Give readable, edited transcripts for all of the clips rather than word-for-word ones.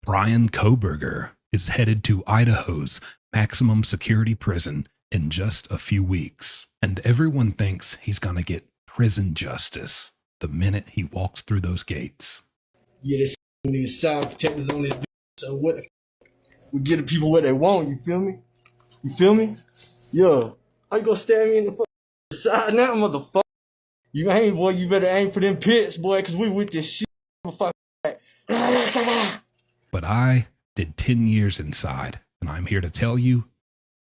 Bryan Kohberger is headed to Idaho's maximum security prison in just a few weeks, and everyone thinks he's going to get prison justice the minute he walks through those gates. Yeah, this need sound protectors on this bitch. So what the we get the people what they want, you feel me? You feel me? Yeah. How you gonna stab me in the side now, motherfucker? You aim, boy, you better aim for them pits, boy, cause we with this shit. But I did 10 years inside, and I'm here to tell you,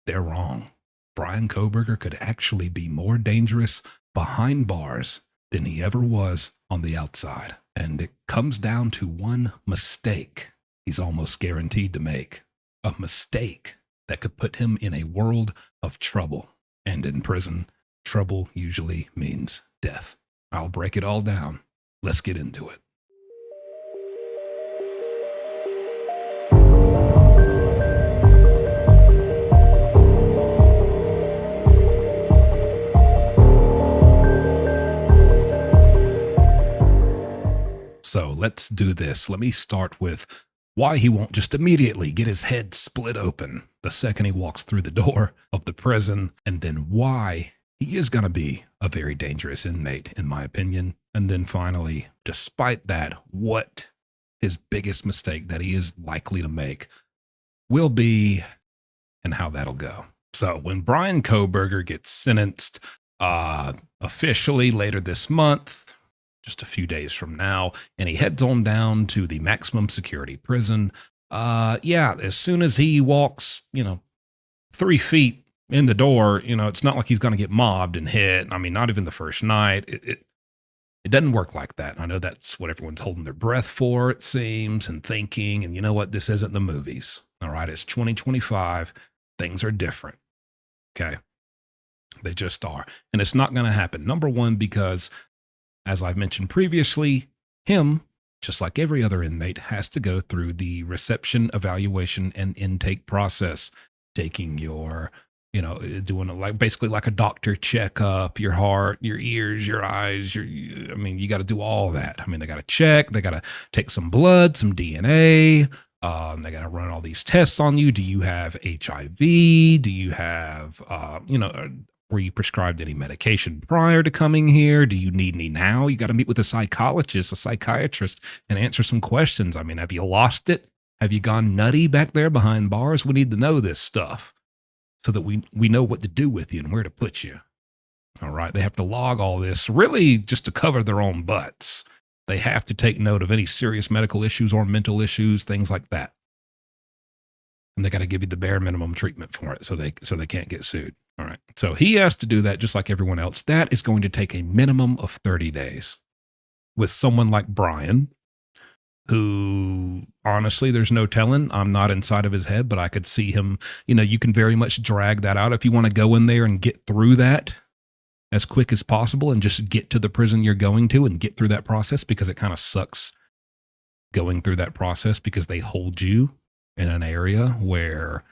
they're wrong. Bryan Kohberger could actually be more dangerous behind bars than he ever was on the outside. And it comes down to one mistake he's almost guaranteed to make. A mistake that could put him in a world of trouble. And in prison, trouble usually means death. I'll break it all down. Let's get into it. So let's do this. Let me start with why he won't just immediately get his head split open the second he walks through the door of the prison, and then why he is going to be a very dangerous inmate, in my opinion. And then finally, despite that, what his biggest mistake that he is likely to make will be and how that'll go. So when Bryan Kohberger gets sentenced officially later this month, just a few days from now, and he heads on down to the maximum security prison. As soon as he walks, 3 feet in the door, it's not like he's going to get mobbed and hit. I mean, not even the first night. It doesn't work like that. I know that's what everyone's holding their breath for, it seems, and thinking, and you know what? This isn't the movies. All right, it's 2025. Things are different. Okay. They just are. And it's not going to happen. Number one, because as I've mentioned previously, him, just like every other inmate, has to go through the reception, evaluation, and intake process, taking your, doing it basically like a doctor checkup, your heart, your ears, your eyes, you got to do all that. I mean, they got to check, they got to take some blood, some DNA. They got to run all these tests on you. Do you have HIV? Do you have, were you prescribed any medication prior to coming here? Do you need any now? You got to meet with a psychologist, a psychiatrist, and answer some questions. I mean, have you lost it? Have you gone nutty back there behind bars? We need to know this stuff so that we know what to do with you and where to put you. All right. They have to log all this really just to cover their own butts. They have to take note of any serious medical issues or mental issues, things like that. And they got to give you the bare minimum treatment for it so they can't get sued. All right. So he has to do that just like everyone else. That is going to take a minimum of 30 days. With someone like Bryan, who honestly, there's no telling. I'm not inside of his head, but I could see him, you can very much drag that out if you want to go in there and get through that as quick as possible and just get to the prison you're going to and get through that process, because it kind of sucks going through that process because they hold you in an area where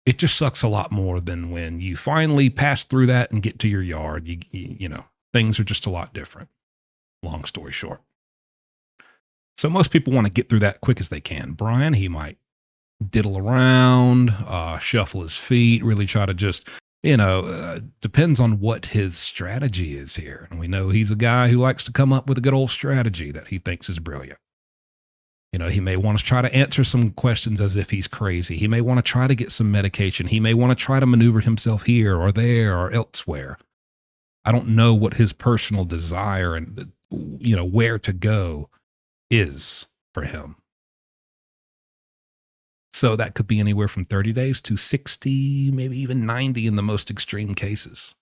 it just sucks a lot more than when you finally pass through that and get to your yard. Things are just a lot different. Long story short. So most people want to get through that quick as they can. Bryan, he might diddle around, shuffle his feet, really try to just, depends on what his strategy is here. And we know he's a guy who likes to come up with a good old strategy that he thinks is brilliant. He may want to try to answer some questions as if he's crazy. He may want to try to get some medication. He may want to try to maneuver himself here or there or elsewhere. I don't know what his personal desire and, where to go is for him. So that could be anywhere from 30 days to 60, maybe even 90 in the most extreme cases.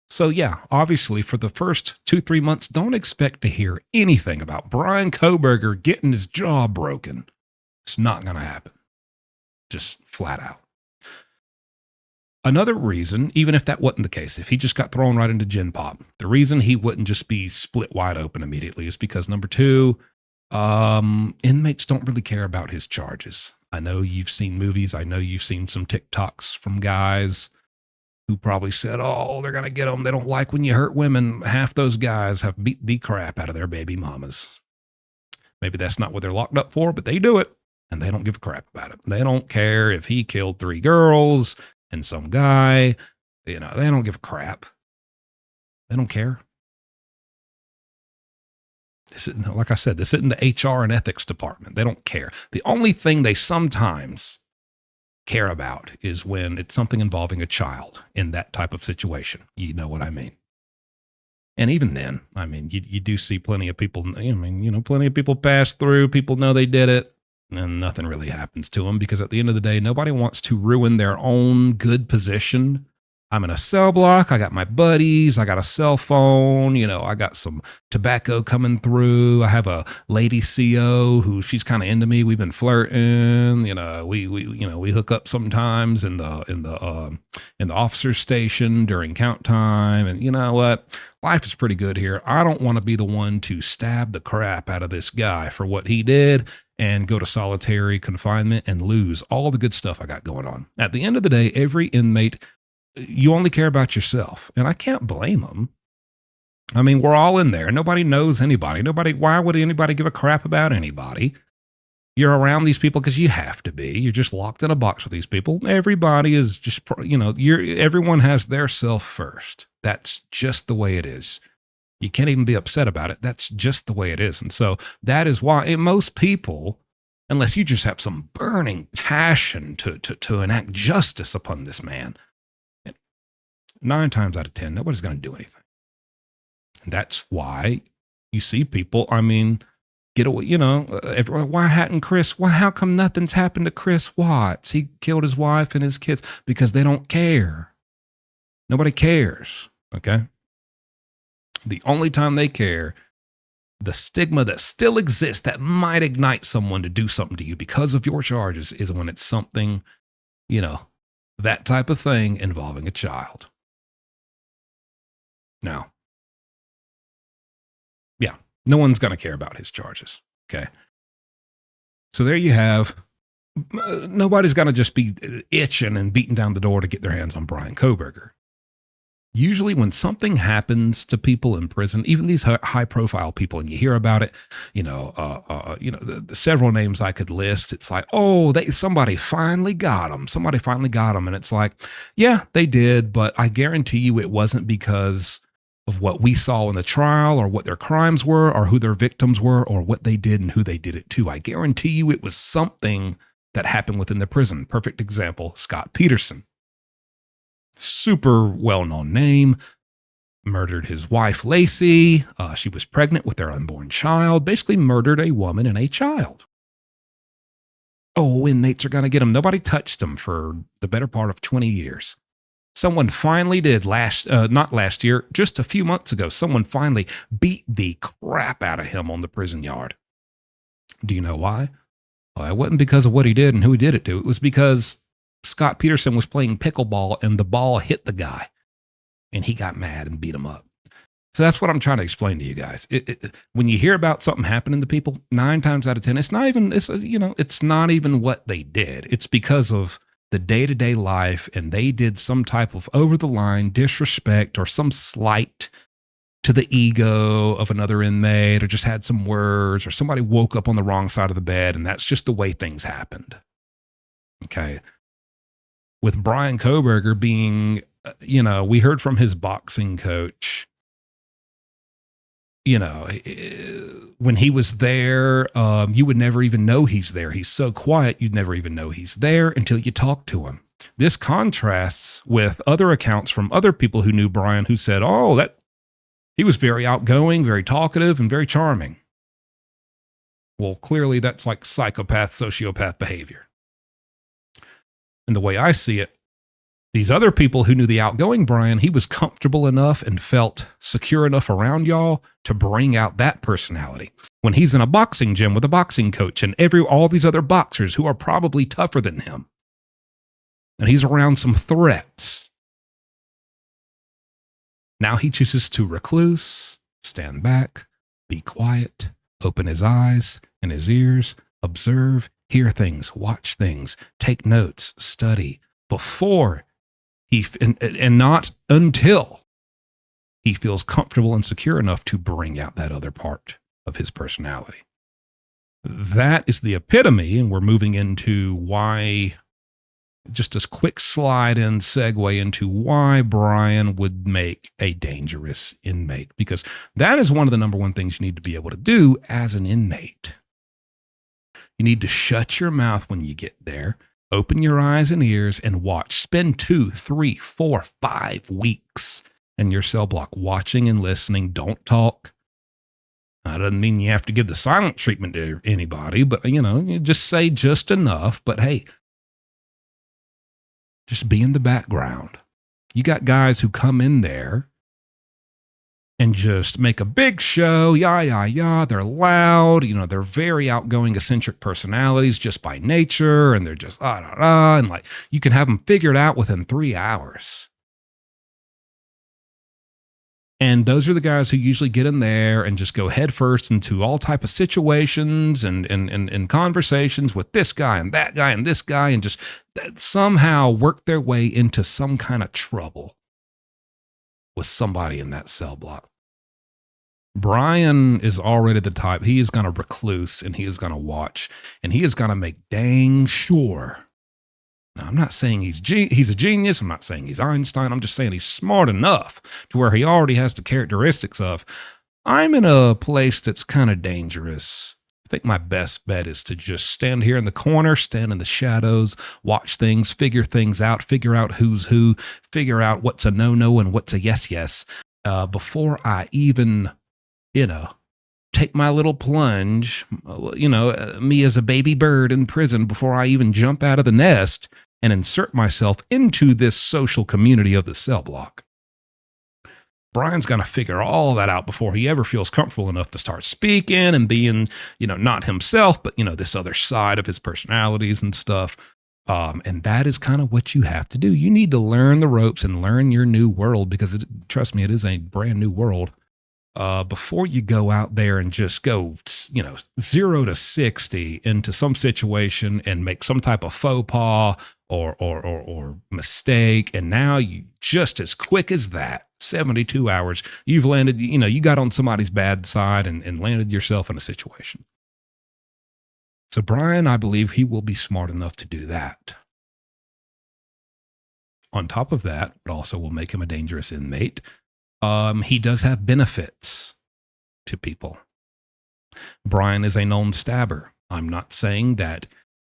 So yeah, obviously for the first 2-3 months, don't expect to hear anything about Bryan Kohberger getting his jaw broken. It's not going to happen. Just flat out. Another reason, even if that wasn't the case, if he just got thrown right into Gen Pop, the reason he wouldn't just be split wide open immediately is because, number two, inmates don't really care about his charges. I know you've seen movies. I know you've seen some TikToks from guys who probably said, oh, they're going to get them. They don't like when you hurt women. Half those guys have beat the crap out of their baby mamas. Maybe that's not what they're locked up for, but they do it, and they don't give a crap about it. They don't care if he killed 3 girls and some guy. They don't give a crap. They don't care. This isn't, like I said, this isn't the HR and ethics department. They don't care. The only thing they sometimes care about is when it's something involving a child in that type of situation. You know what I mean? And even then, I mean, you do see plenty of people, plenty of people pass through. People know they did it, and nothing really happens to them because at the end of the day, nobody wants to ruin their own good position. I'm in a cell block. I got my buddies. I got a cell phone. I got some tobacco coming through. I have a lady CO who she's kind of into me. We've been flirting. We hook up sometimes in the officer's station during count time. And you know what? Life is pretty good here. I don't want to be the one to stab the crap out of this guy for what he did and go to solitary confinement and lose all the good stuff I got going on. At the end of the day, every inmate, you only care about yourself. And I can't blame them. I mean, we're all in there. Nobody knows anybody. Why would anybody give a crap about anybody? You're around these people because you have to be. You're just locked in a box with these people. Everybody is just, everyone has their self first. That's just the way it is. You can't even be upset about it. That's just the way it is. And so that is why most people, unless you just have some burning passion to enact justice upon this man, 9 times out of 10, nobody's going to do anything. And that's why you see people, get away, everyone, why hadn't Chris, how come nothing's happened to Chris Watts? He killed his wife and his kids because they don't care. Nobody cares, okay? The only time they care, the stigma that still exists that might ignite someone to do something to you because of your charges is when it's something, that type of thing involving a child. Now, yeah, no one's going to care about his charges. Okay. So there you have, nobody's going to just be itching and beating down the door to get their hands on Bryan Kohberger. Usually when something happens to people in prison, even these high profile people, and you hear about it, the several names I could list, it's like, somebody finally got them. Somebody finally got them. And it's like, yeah, they did. But I guarantee you it wasn't because of what we saw in the trial or what their crimes were or who their victims were or what they did and who they did it to. I guarantee you it was something that happened within the prison. Perfect example, Scott Peterson. Super well-known name, murdered his wife, Lacey. She was pregnant with their unborn child, basically murdered a woman and a child. Inmates are going to get him. Nobody touched him for the better part of 20 years. Someone finally did not last year, just a few months ago, someone finally beat the crap out of him on the prison yard. Do you know why? Well, it wasn't because of what he did and who he did it to. It was because Scott Peterson was playing pickleball and the ball hit the guy and he got mad and beat him up. So that's what I'm trying to explain to you guys. When you hear about something happening to people, 9 times out of 10, it's not even what they did. It's because of the day-to-day life, and they did some type of over-the-line disrespect or some slight to the ego of another inmate, or just had some words, or somebody woke up on the wrong side of the bed, and that's just the way things happened. Okay. With Bryan Kohberger being, we heard from his boxing coach, when he was there, you would never even know he's there. He's so quiet, you'd never even know he's there until you talk to him. This contrasts with other accounts from other people who knew Bryan who said, that he was very outgoing, very talkative, and very charming. Well, clearly that's like psychopath, sociopath behavior. And the way I see it, these other people who knew the outgoing Bryan, he was comfortable enough and felt secure enough around y'all to bring out that personality. When he's in a boxing gym with a boxing coach and all these other boxers who are probably tougher than him, and he's around some threats, now he chooses to recluse, stand back, be quiet, open his eyes and his ears, observe, hear things, watch things, take notes, study, before and not until he feels comfortable and secure enough to bring out that other part of his personality. that is the epitome, and we're moving into why, just a quick slide in segue into why Bryan would make a dangerous inmate, because that is one of the number one things you need to be able to do as an inmate. You need to shut your mouth when you get there, open your eyes and ears, and watch. Spend 2, 3, 4, 5 weeks in your cell block watching and listening. Don't talk. That doesn't mean you have to give the silent treatment to anybody, but, you just say just enough. But hey, just be in the background. You got guys who come in there and just make a big show. Yeah. They're loud. They're very outgoing, eccentric personalities just by nature. And they're just, and like, you can have them figured out within 3 hours. And those are the guys who usually get in there and just go headfirst into all type of situations and conversations with this guy and that guy and this guy, and just somehow work their way into some kind of trouble with somebody in that cell block. Bryan is already the type. He is going to recluse, and he is going to watch, and he is going to make dang sure. Now, I'm not saying he's a genius. I'm not saying he's Einstein. I'm just saying he's smart enough to where he already has the characteristics of, I'm in a place that's kind of dangerous. I think my best bet is to just stand here in the corner, stand in the shadows, watch things, figure things out, figure out who's who, figure out what's a no-no and what's a yes, before I even, take my little plunge, me as a baby bird in prison, before I even jump out of the nest and insert myself into this social community of the cell block. Bryan's going to figure all that out before he ever feels comfortable enough to start speaking and being, not himself, but, this other side of his personalities and stuff. And that is kind of what you have to do. You need to learn the ropes and learn your new world, because trust me, it is a brand new world. Before you go out there and just go, 0 to 60 into some situation and make some type of faux pas or mistake. And now you just as quick as that, 72 hours, you've landed, you got on somebody's bad side and landed yourself in a situation. So Bryan, I believe he will be smart enough to do that. On top of that, it also will make him a dangerous inmate. He does have benefits to people. Bryan is a known stabber. I'm not saying that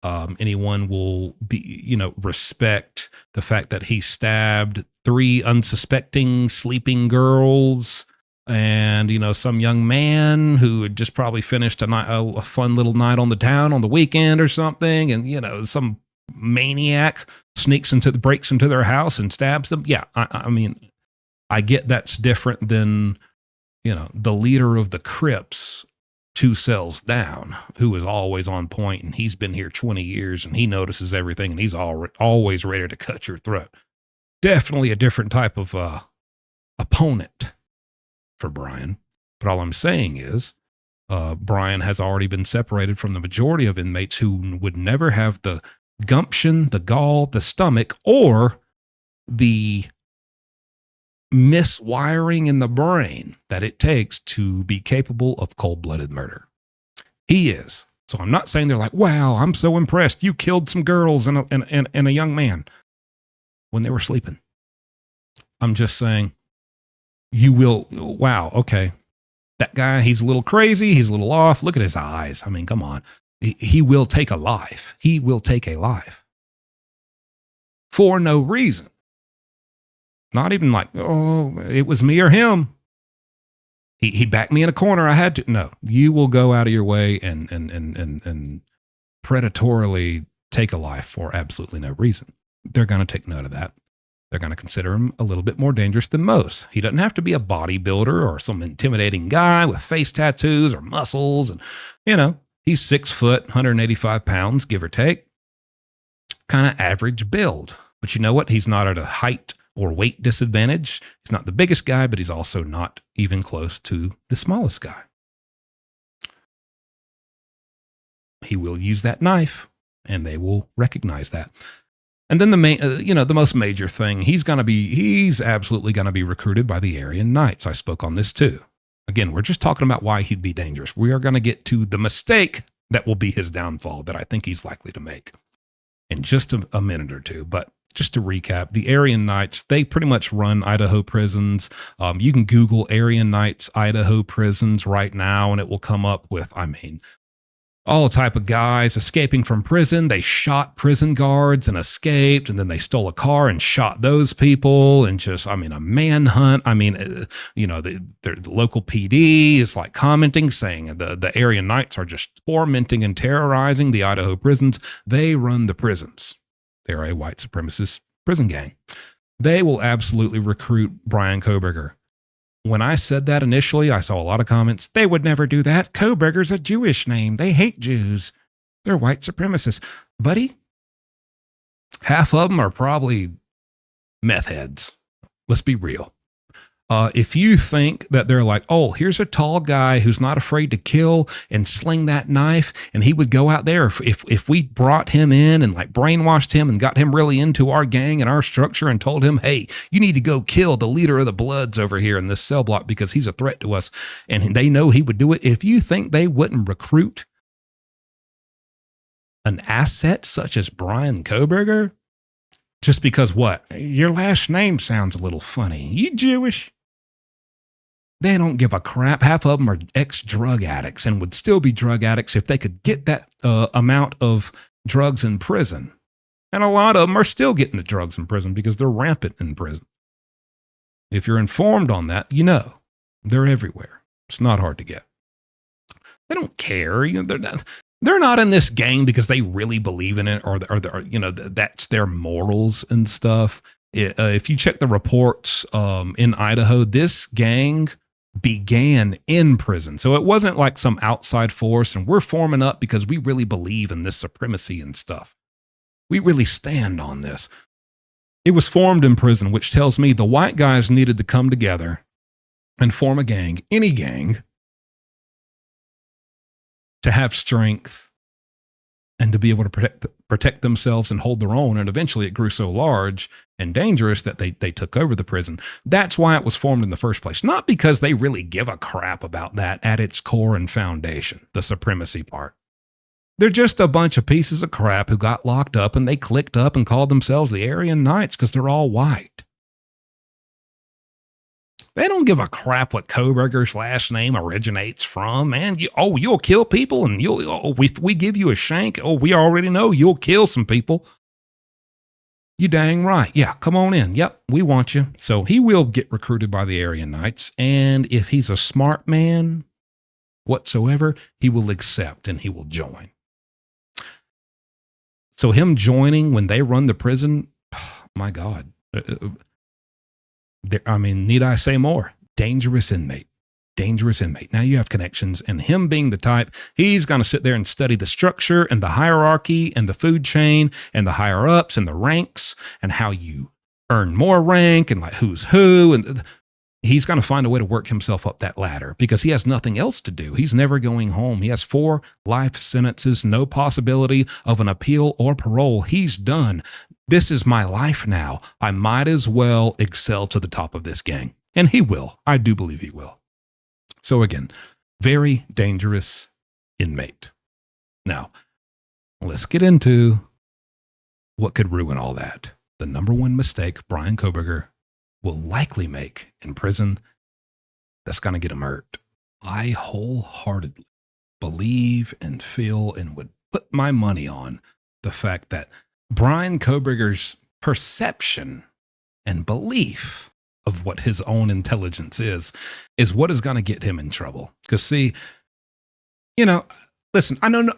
anyone will be, respect the fact that he stabbed 3 unsuspecting sleeping girls and, some young man who had just probably finished a fun little night on the town on the weekend or something. And, some maniac breaks into their house and stabs them. Yeah. I mean, I get that's different than, the leader of the Crips 2 cells down, who is always on point, and he's been here 20 years and he notices everything and he's always ready to cut your throat. Definitely a different type of opponent for Bryan. But all I'm saying is Bryan has already been separated from the majority of inmates who would never have the gumption, the gall, the stomach, or the miswiring in the brain that it takes to be capable of cold-blooded murder. He is. So I'm not saying they're like, wow, I'm so impressed. You killed some girls and a young man when they were sleeping. I'm just saying you will, wow, okay. That guy, he's a little crazy. He's a little off. Look at his eyes. I mean, come on. He will take a life. He will take a life for no reason. Not even like, oh, it was me or him. He backed me in a corner. I had to. No, you will go out of your way and predatorily take a life for absolutely no reason. They're going to take note of that. They're going to consider him a little bit more dangerous than most. He doesn't have to be a bodybuilder or some intimidating guy with face tattoos or muscles. And, he's 6 foot, 185 pounds, give or take. Kind of average build. But you know what? He's not at a height or weight disadvantage. He's not the biggest guy, but he's also not even close to the smallest guy. He will use that knife, and they will recognize that. And then the most major thing, he's absolutely going to be recruited by the Aryan Knights. I spoke on this too. Again, we're just talking about why he'd be dangerous. We are going to get to the mistake that will be his downfall that I think he's likely to make in just a minute or two. But just to recap, the Aryan Knights, they pretty much run Idaho prisons. You can Google Aryan Knights Idaho prisons right now, and it will come up with, all type of guys escaping from prison. They shot prison guards and escaped, and then they stole a car and shot those people, and just, a manhunt. The local PD is like commenting, saying the Aryan Knights are just tormenting and terrorizing the Idaho prisons. They run the prisons. They're a white supremacist prison gang. They will absolutely recruit Bryan Kohberger. When I said that initially, I saw a lot of comments. They would never do that. Kohberger's a Jewish name. They hate Jews. They're white supremacists. Buddy, half of them are probably meth heads. Let's be real. If you think that they're like, oh, here's a tall guy who's not afraid to kill and sling that knife, and he would go out there, if we brought him in and like brainwashed him and got him really into our gang and our structure and told him, hey, you need to go kill the leader of the Bloods over here in this cell block because he's a threat to us, and they know he would do it. If you think they wouldn't recruit an asset such as Bryan Kohberger, just because what? Your last name sounds a little funny. You Jewish? They don't give a crap. Half of them are ex-drug addicts and would still be drug addicts if they could get that amount of drugs in prison. And a lot of them are still getting the drugs in prison because they're rampant in prison. If you're informed on that, you know they're everywhere. It's not hard to get. They don't care. They're not in this gang because they really believe in it, or that's their morals and stuff. If you check the reports in Idaho, this gang began in prison. So it wasn't like some outside force and we're forming up because we really believe in this supremacy and stuff. We really stand on this. It was formed in prison, which tells me the white guys needed to come together and form a gang, any gang, to have strength and to be able to protect themselves and hold their own. And eventually it grew so large and dangerous that they took over the prison. That's why it was formed in the first place. Not because they really give a crap about that at its core and foundation, the supremacy part. They're just a bunch of pieces of crap who got locked up and they clicked up and called themselves the Aryan Knights because they're all white. They don't give a crap what Kohberger's last name originates from, man. You'll kill people, and if we give you a shank, we already know you'll kill some people. You dang right. Yeah, come on in. Yep, we want you. So he will get recruited by the Aryan Knights, and if he's a smart man whatsoever, he will accept and he will join. So him joining when they run the prison, my God. Need I say more? Dangerous inmate. Dangerous inmate. Now you have connections, and him being the type, he's going to sit there and study the structure and the hierarchy and the food chain and the higher ups and the ranks and how you earn more rank and like who's who. And he's going to find a way to work himself up that ladder because he has nothing else to do. He's never going home. He has 4 life sentences, no possibility of an appeal or parole. He's done. This is my life now. I might as well excel to the top of this gang. And he will. I do believe he will. So again, very dangerous inmate. Now, let's get into what could ruin all that. The number one mistake Bryan Kohberger will likely make in prison that's going to get him hurt. I wholeheartedly believe and feel and would put my money on the fact that Bryan Kohberger's perception and belief of what his own intelligence is what is going to get him in trouble. Because see, listen, I know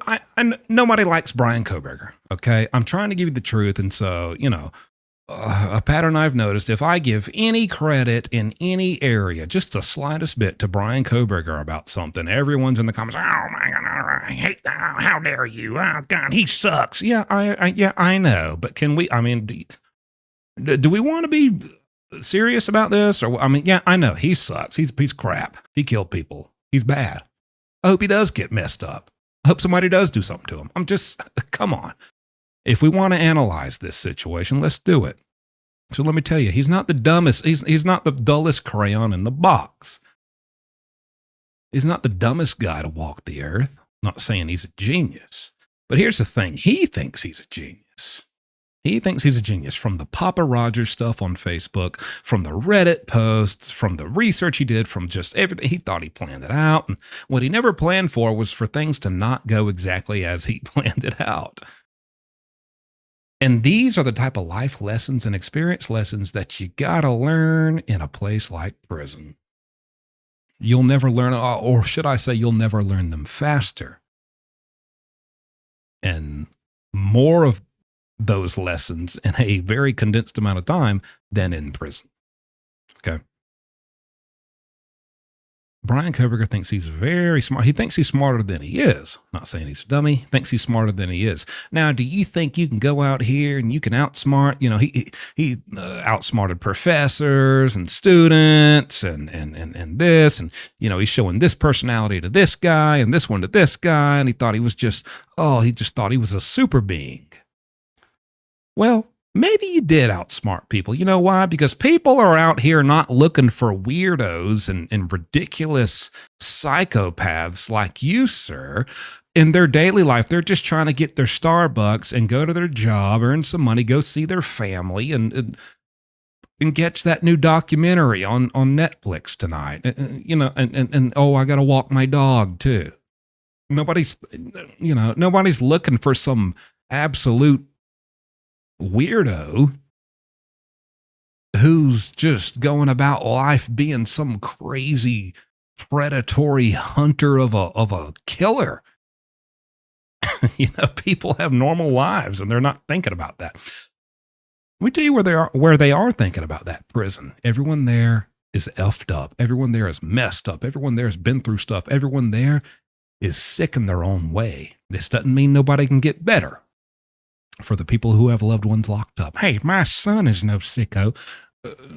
nobody likes Bryan Kohberger, okay? I'm trying to give you the truth, and so, a pattern I've noticed, if I give any credit in any area, just the slightest bit to Bryan Kohberger about something, everyone's in the comments, oh my God, I hate that, how dare you, oh God, he sucks. Yeah, I know, but can we, do we want to be serious about this? Or, yeah, I know, he sucks, he's a piece of crap, he killed people, he's bad. I hope he does get messed up. I hope somebody does do something to him. Come on. If we want to analyze this situation, let's do it. So let me tell you, he's not the dumbest. He's not the dullest crayon in the box. He's not the dumbest guy to walk the earth. Not saying he's a genius, but here's the thing. He thinks he's a genius. He thinks he's a genius from the Papa Rogers stuff on Facebook, from the Reddit posts, from the research he did, from just everything. He thought he planned it out. And what he never planned for was for things to not go exactly as he planned it out. And these are the type of life lessons and experience lessons that you got to learn in a place like prison. You'll never learn, or should I say, you'll never learn them faster. And more of those lessons in a very condensed amount of time than in prison. Okay. Bryan Kohberger thinks he's very smart. He thinks he's smarter than he is. I'm not saying he's a dummy. Thinks he's smarter than he is. Now, do you think you can go out here and you can outsmart? You know, he outsmarted professors and students and this, and you know, he's showing this personality to this guy and this one to this guy, and he thought he was just thought he was a super being. Well, maybe you did outsmart people. You know why? Because people are out here not looking for weirdos and ridiculous psychopaths like you, sir. In their daily life, they're just trying to get their Starbucks and go to their job, earn some money, go see their family, and catch that new documentary on Netflix tonight. You know, and I got to walk my dog too. Nobody's looking for some absolute weirdo who's just going about life being some crazy predatory hunter of a killer. You know, people have normal lives and they're not thinking about that. Let me tell you where they are thinking about that. Prison. Everyone there is effed up. Everyone there is messed up. Everyone there has been through stuff. Everyone there is sick in their own way. This doesn't mean nobody can get better. For the people who have loved ones locked up. Hey, my son is no sicko.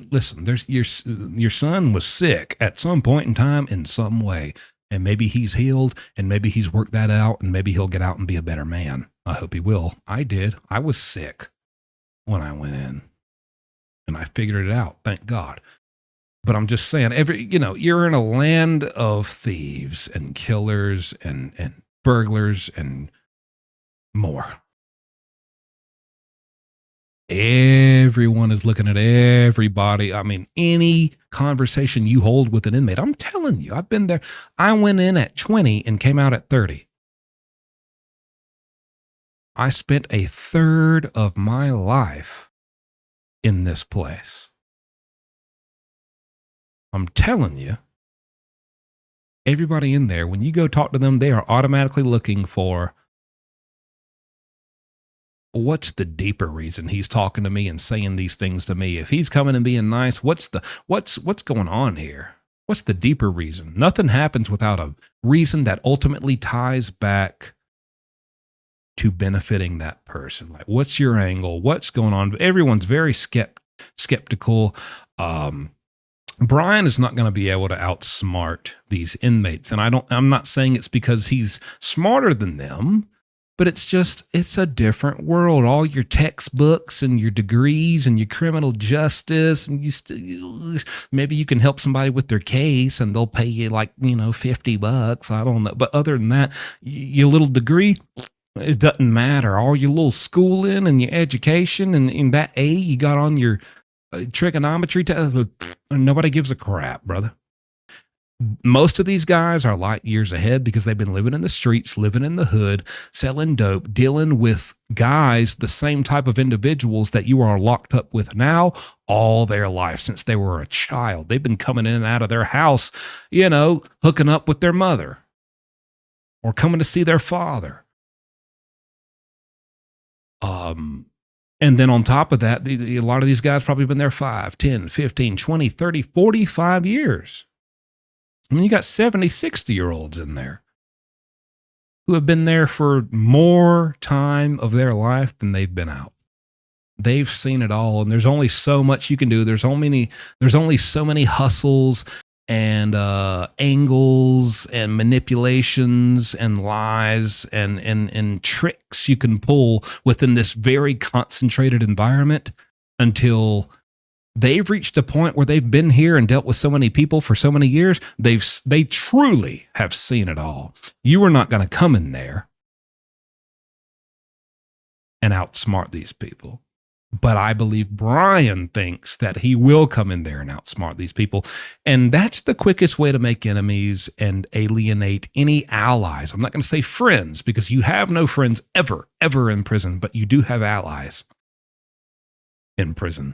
Listen, your son was sick at some point in time in some way. And maybe he's healed and maybe he's worked that out and maybe he'll get out and be a better man. I hope he will. I did. I was sick when I went in and I figured it out. Thank God. But I'm just saying, you're in a land of thieves and killers and burglars and more. Everyone is looking at everybody. I mean, any conversation you hold with an inmate, I'm telling you, I've been there. I went in at 20 and came out at 30. I spent a third of my life in this place. I'm telling you, everybody in there, when you go talk to them, they are automatically looking for, what's the deeper reason he's talking to me and saying these things to me? If he's coming and being nice, what's going on here? What's the deeper reason? Nothing happens without a reason that ultimately ties back to benefiting that person. Like, what's your angle? What's going on? Everyone's very skeptical. Bryan is not going to be able to outsmart these inmates. And I'm not saying it's because he's smarter than them. But it's a different world. All your textbooks and your degrees and your criminal justice, and maybe you can help somebody with their case and they'll pay you $50. I don't know. But other than that, your little degree, it doesn't matter. All your little schooling and your education and that A you got on your trigonometry test, nobody gives a crap, brother. Most of these guys are light years ahead because they've been living in the streets, living in the hood, selling dope, dealing with guys, the same type of individuals that you are locked up with now all their life since they were a child. They've been coming in and out of their house, hooking up with their mother or coming to see their father. And then on top of that, a lot of these guys probably been there 5, 10, 15, 20, 30, 45 years. I mean, you got 70, 60-year-olds in there who have been there for more time of their life than they've been out. They've seen it all, and there's only so much you can do. There's only so many hustles and angles and manipulations and lies and tricks you can pull within this very concentrated environment until they've reached a point where they've been here and dealt with so many people for so many years. They truly have seen it all. You are not going to come in there and outsmart these people. But I believe Bryan thinks that he will come in there and outsmart these people. And that's the quickest way to make enemies and alienate any allies. I'm not going to say friends, because you have no friends ever in prison, but you do have allies in prison.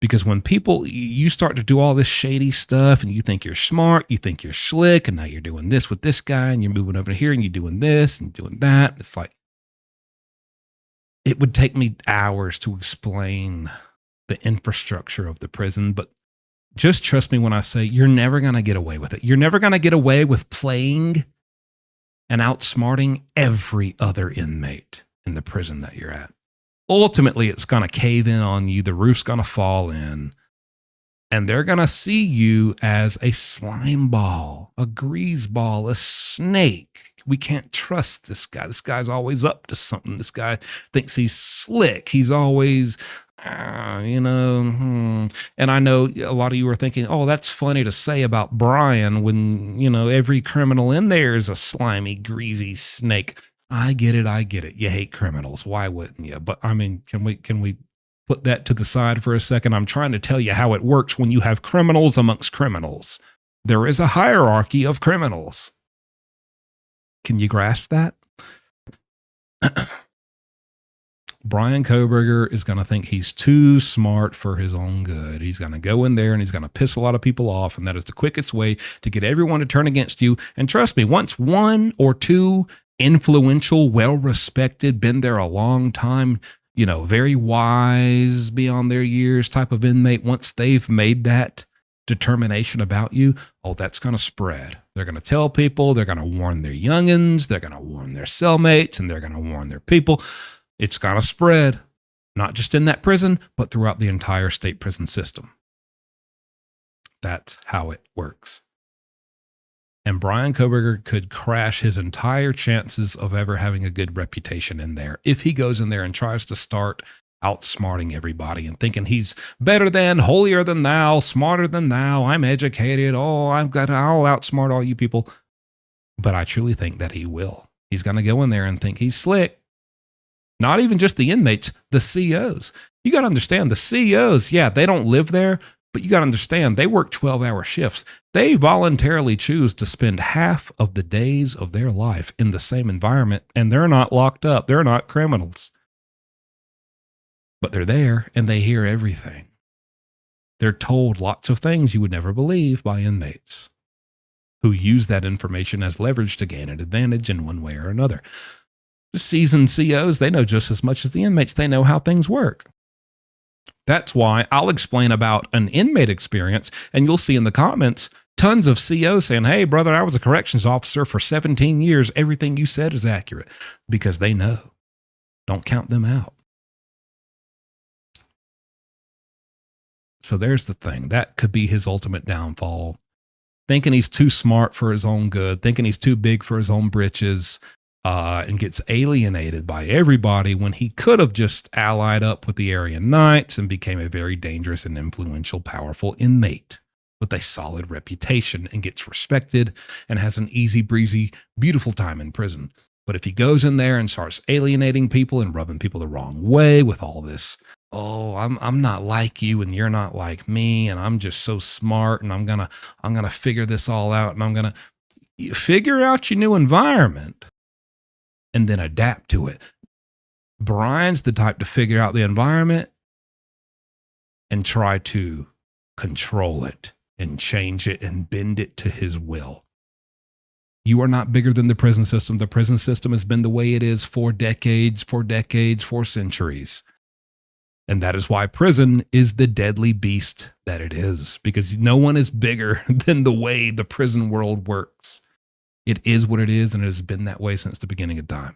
Because when you start to do all this shady stuff and you think you're smart, you think you're slick, and now you're doing this with this guy and you're moving over here and you're doing this and doing that. It's like, it would take me hours to explain the infrastructure of the prison, but just trust me when I say you're never going to get away with it. You're never going to get away with playing and outsmarting every other inmate in the prison that you're at. Ultimately, it's going to cave in on you. The roof's going to fall in, and they're going to see you as a slime ball, a grease ball, a snake. We can't trust this guy. This guy's always up to something. This guy thinks he's slick. He's always, And I know a lot of you are thinking, oh, that's funny to say about Bryan when, every criminal in there is a slimy, greasy snake. I get it. You hate criminals. Why wouldn't you? But I mean, can we put that to the side for a second? I'm trying to tell you how it works when you have criminals amongst criminals. There is a hierarchy of criminals. Can you grasp that? Bryan Kohberger is going to think he's too smart for his own good. He's going to go in there and he's going to piss a lot of people off. And that is the quickest way to get everyone to turn against you. And trust me, once one or two influential, well-respected, been there a long time, very wise, beyond their years type of inmate, once they've made that determination about you, that's going to spread. They're going to tell people, they're going to warn their youngins, they're going to warn their cellmates, and they're going to warn their people. It's going to spread, not just in that prison, but throughout the entire state prison system. That's how it works. And Bryan Kohberger could crash his entire chances of ever having a good reputation in there if he goes in there and tries to start outsmarting everybody and thinking he's better than, holier than thou, smarter than thou, I'm educated, I'll outsmart all you people. But I truly think that he will. He's going to go in there and think he's slick. Not even just the inmates, the COs. You got to understand, the COs, they don't live there, but you got to understand, they work 12-hour shifts. They voluntarily choose to spend half of the days of their life in the same environment, and they're not locked up. They're not criminals. But they're there and they hear everything. They're told lots of things you would never believe by inmates who use that information as leverage to gain an advantage in one way or another. The seasoned COs, they know just as much as the inmates. They know how things work. That's why I'll explain about an inmate experience, and you'll see in the comments tons of COs saying, hey, brother, I was a corrections officer for 17 years. Everything you said is accurate, because they know. Don't count them out. So there's the thing. That could be his ultimate downfall. Thinking he's too smart for his own good, thinking he's too big for his own britches, and gets alienated by everybody when he could have just allied up with the Aryan Knights and became a very dangerous and influential, powerful inmate with a solid reputation and gets respected and has an easy breezy, beautiful time in prison. But if he goes in there and starts alienating people and rubbing people the wrong way with all this, I'm not like you and you're not like me, and I'm just so smart, and I'm gonna figure this all out, and I'm gonna figure out your new environment and then adapt to it. Bryan's the type to figure out the environment and try to control it and change it and bend it to his will. You are not bigger than the prison system. The prison system has been the way it is for decades, for centuries. And that is why prison is the deadly beast that it is, because no one is bigger than the way the prison world works. It is what it is, and it has been that way since the beginning of time,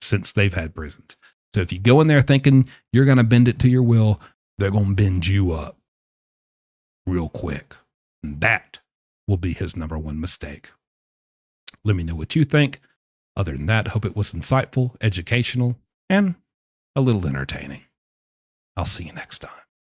since they've had prisons. So if you go in there thinking you're going to bend it to your will, they're going to bend you up real quick. And that will be his number one mistake. Let me know what you think. Other than that, hope it was insightful, educational, and a little entertaining. I'll see you next time.